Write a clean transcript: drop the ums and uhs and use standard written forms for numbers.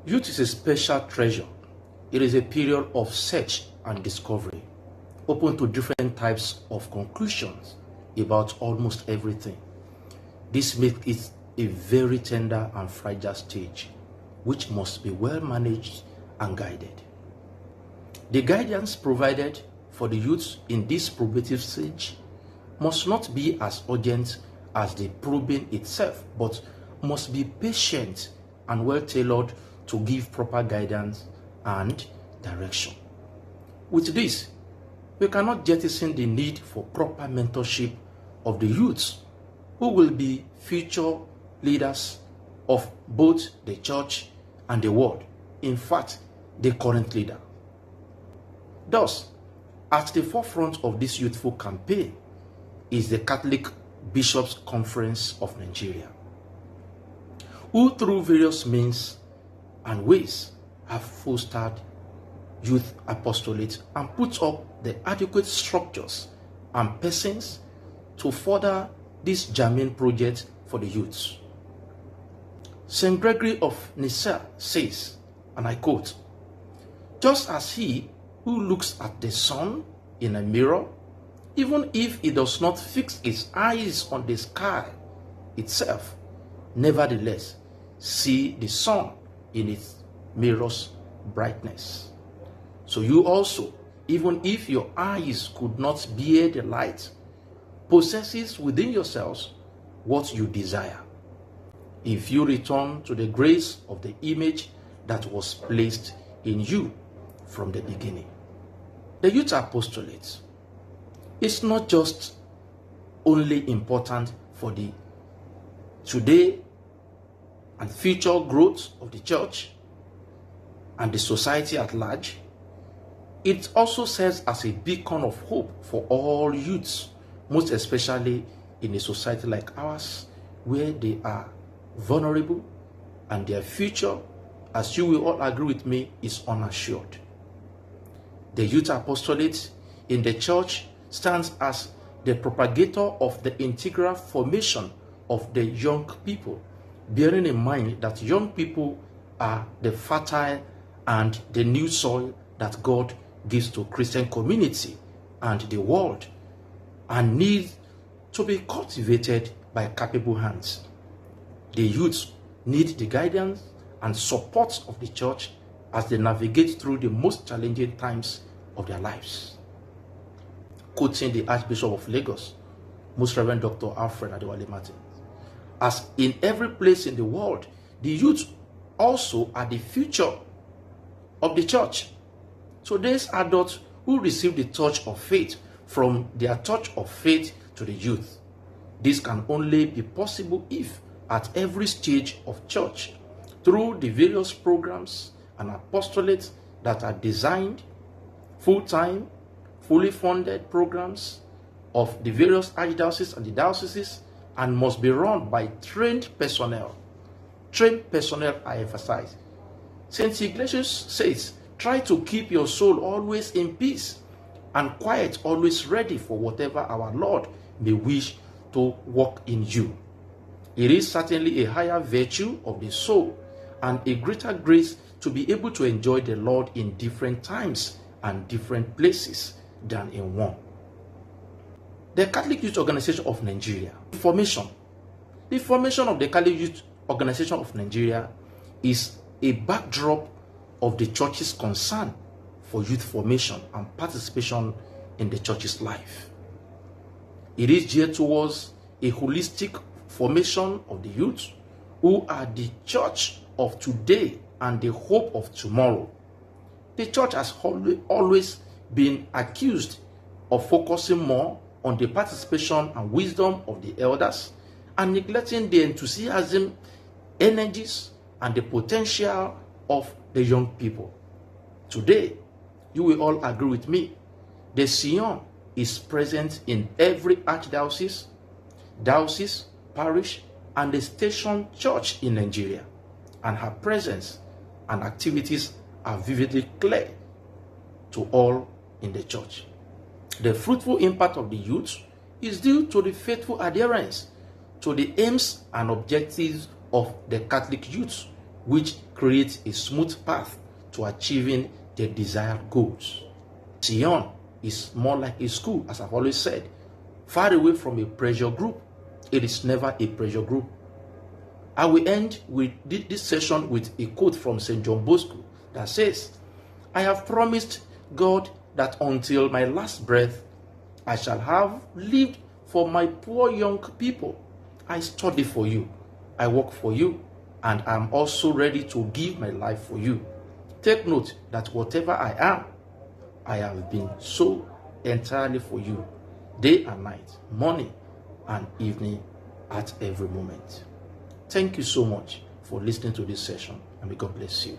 Youth is a special treasure. It is a period of search and discovery, open to different types of conclusions about almost everything. This makes it a very tender and fragile stage, which must be well managed and guided. The guidance provided for the youth in this probative stage must not be as urgent as the probing itself, but must be patient and well tailored to give proper guidance and direction. With this, we cannot jettison the need for proper mentorship of the youths who will be future leaders of both the church and the world, in fact, the current leader. Thus, at the forefront of this youthful campaign is the Catholic Bishops' Conference of Nigeria, who through various means and ways have fostered youth apostolate and put up the adequate structures and persons to further this germane project for the youths. St. Gregory of Nyssa says, and I quote, "Just as he who looks at the sun in a mirror, even if he does not fix his eyes on the sky itself, nevertheless see the sun in its mirror's brightness. So you also, even if your eyes could not bear the light, possesses within yourselves what you desire, if you return to the grace of the image that was placed in you from the beginning." The youth apostolate is not just only important for the today and future growth of the church and the society at large. It also serves as a beacon of hope for all youths, most especially in a society like ours, where they are vulnerable and their future, as you will all agree with me, is unassured. The youth apostolate in the church stands as the propagator of the integral formation of the young people, bearing in mind that young people are the fertile and the new soil that God gives to Christian community and the world, and need to be cultivated by capable hands. The youths need the guidance and support of the church as they navigate through the most challenging times of their lives. Quoting the Archbishop of Lagos, Most Reverend Dr. Alfred Adewale Martin, "As in every place in the world, the youth also are the future of the church. So these adults who receive the touch of faith from their touch of faith to the youth. This can only be possible if at every stage of church, through the various programs and apostolates that are designed, full-time, fully funded programs of the various archdioceses and the dioceses, and must be run by trained personnel. Trained personnel, I emphasize. St. Ignatius says, try to keep your soul always in peace and quiet, always ready for whatever our Lord may wish to work in you. It is certainly a higher virtue of the soul and a greater grace to be able to enjoy the Lord in different times and different places than in one." The Catholic Youth Organization of Nigeria. The formation of the Catholic Youth Organization of Nigeria is a backdrop of the church's concern for youth formation and participation in the church's life. It is geared towards a holistic formation of the youth who are the church of today and the hope of tomorrow. The church has always been accused of focusing more on the participation and wisdom of the elders and neglecting the enthusiasm, energies, and the potential of the young people. Today, you will all agree with me, the Sion is present in every archdiocese, diocese, parish, and the station church in Nigeria, and her presence and activities are vividly clear to all in the church. The fruitful impact of the youth is due to the faithful adherence to the aims and objectives of the Catholic youth which creates a smooth path to achieving their desired goals. Zion is more like a school, as I've always said, far away from a pressure group. It is never a pressure group. I will end with this session with a quote from St. John Bosco that says, "I have promised God that until my last breath, I shall have lived for my poor young people. I study for you, I work for you, and I am also ready to give my life for you. Take note that whatever I am, I have been so entirely for you, day and night, morning and evening, at every moment." Thank you so much for listening to this session, and may God bless you.